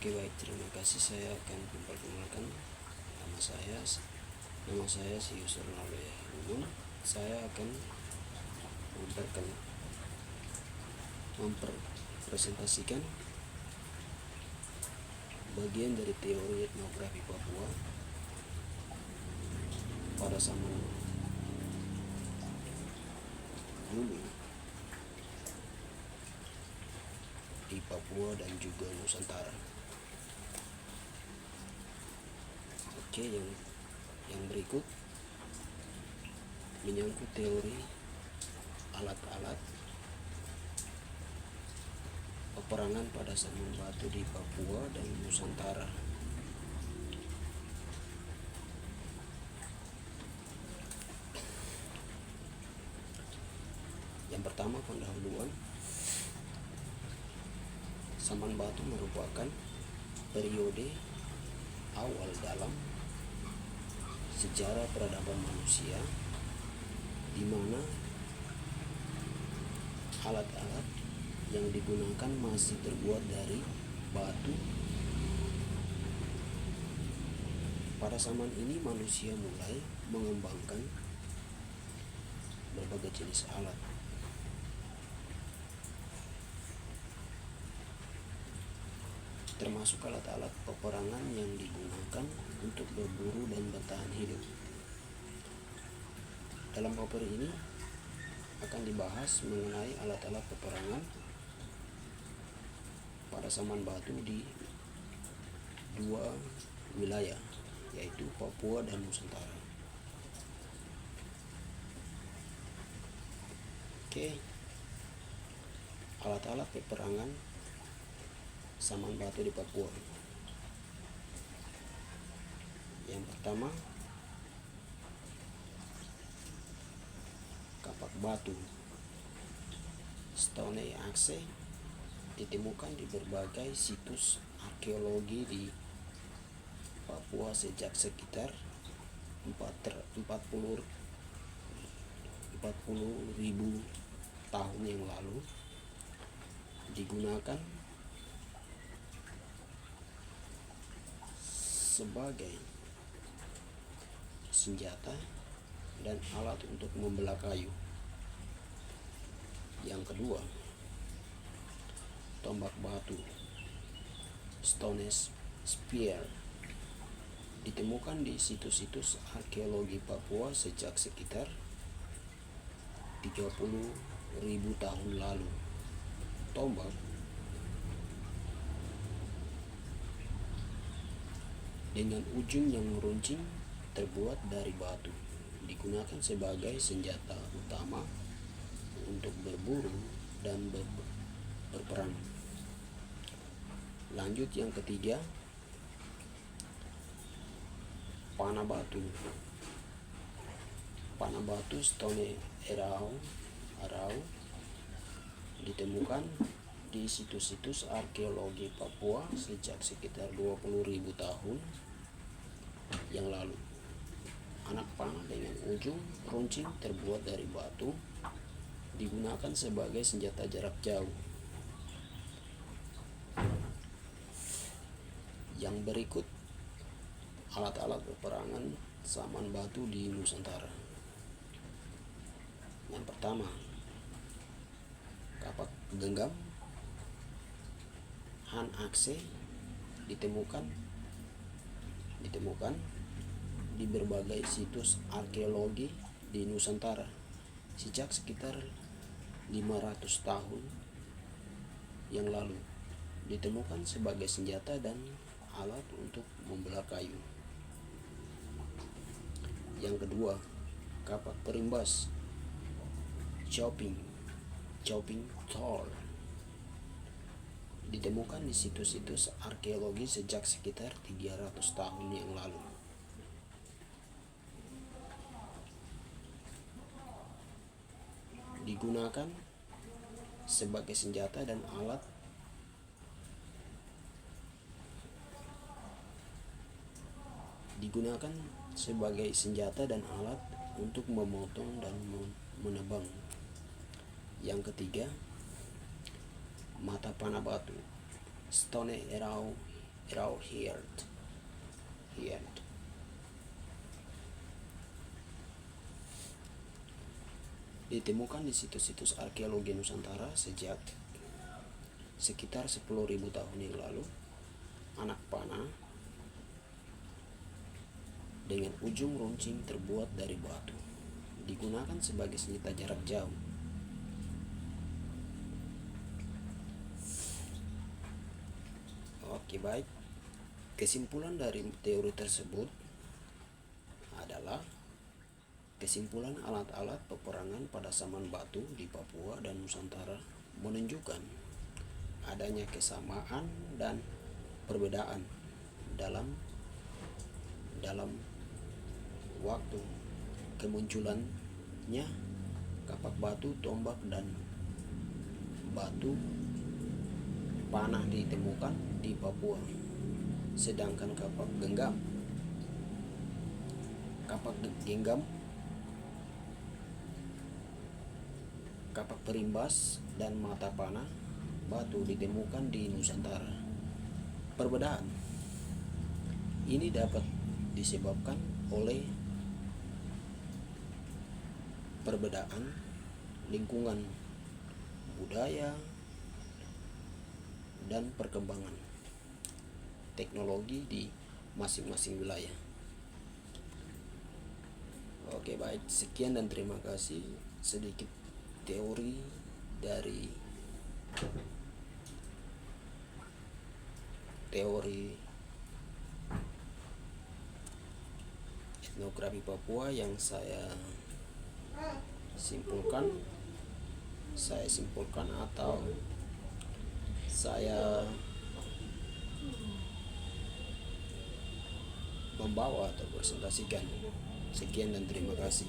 Oke, baik, terima kasih. Saya akan memperkenalkan nama saya si Yusuf Nalwe Lumun. Saya akan mempresentasikan bagian dari teori etnografi Papua pada zaman dulu di Papua dan juga Nusantara. Oke, yang berikut menyangkut teori alat-alat peperangan pada zaman batu di Papua dan Nusantara. Yang pertama, pendahuluan. Zaman batu merupakan periode awal dalam sejarah peradaban manusia di mana alat-alat yang digunakan masih terbuat dari batu. Pada zaman ini manusia mulai mengembangkan berbagai jenis alat, termasuk alat-alat peperangan yang digunakan untuk berburu dan bertahan hidup. Dalam paper ini akan dibahas mengenai alat-alat peperangan pada zaman batu di dua wilayah, yaitu Papua dan Nusantara. Oke, alat-alat peperangan zaman batu di Papua. Yang pertama, kapak batu Stone Axe ditemukan di berbagai situs arkeologi di Papua sejak sekitar 40.000 tahun yang lalu. Digunakan sebagai senjata dan alat untuk membelah kayu. Yang kedua, tombak batu Stone Spear ditemukan di situs-situs arkeologi Papua sejak sekitar 30.000 tahun lalu. Tombak dengan ujung yang meruncing terbuat dari batu digunakan sebagai senjata utama untuk berburu dan berperang. Lanjut, yang ketiga, panah batu Stone Arau ditemukan di situs-situs arkeologi Papua sejak sekitar 20.000 tahun yang lalu. Anak panah dengan ujung runcing terbuat dari batu digunakan sebagai senjata jarak jauh. Yang berikut alat-alat peperangan zaman batu di Nusantara. Yang pertama, kapak genggam Han Axe ditemukan di berbagai situs arkeologi di Nusantara sejak sekitar 500 tahun yang lalu. Ditemukan sebagai senjata dan alat untuk membelah kayu. Yang kedua, kapak perimbas chopping tool ditemukan di situs-situs arkeologi sejak sekitar 300 tahun yang lalu. Digunakan sebagai senjata dan alat untuk memotong dan menebang. Yang ketiga, mata panah batu Stone Arrow around here. Ditemukan di situs-situs arkeologi Nusantara sejak sekitar 10.000 tahun yang lalu. Anak panah dengan ujung runcing terbuat dari batu digunakan sebagai senjata jarak jauh. Oke, baik. Kesimpulan dari teori tersebut adalah kesimpulan alat-alat peperangan pada zaman batu di Papua dan Nusantara menunjukkan adanya kesamaan dan perbedaan dalam waktu kemunculannya kapak batu, tombak, dan batu panah ditemukan di Papua, sedangkan kapak genggam, kapak perimbas, dan mata panah batu ditemukan di Nusantara. Perbedaan ini dapat disebabkan oleh perbedaan lingkungan budaya dan perkembangan teknologi di masing-masing wilayah. Oke, baik, sekian dan terima kasih. Sedikit teori dari etnografi Papua yang saya simpulkan atau saya membawa atau presentasikan. Sekian dan terima kasih.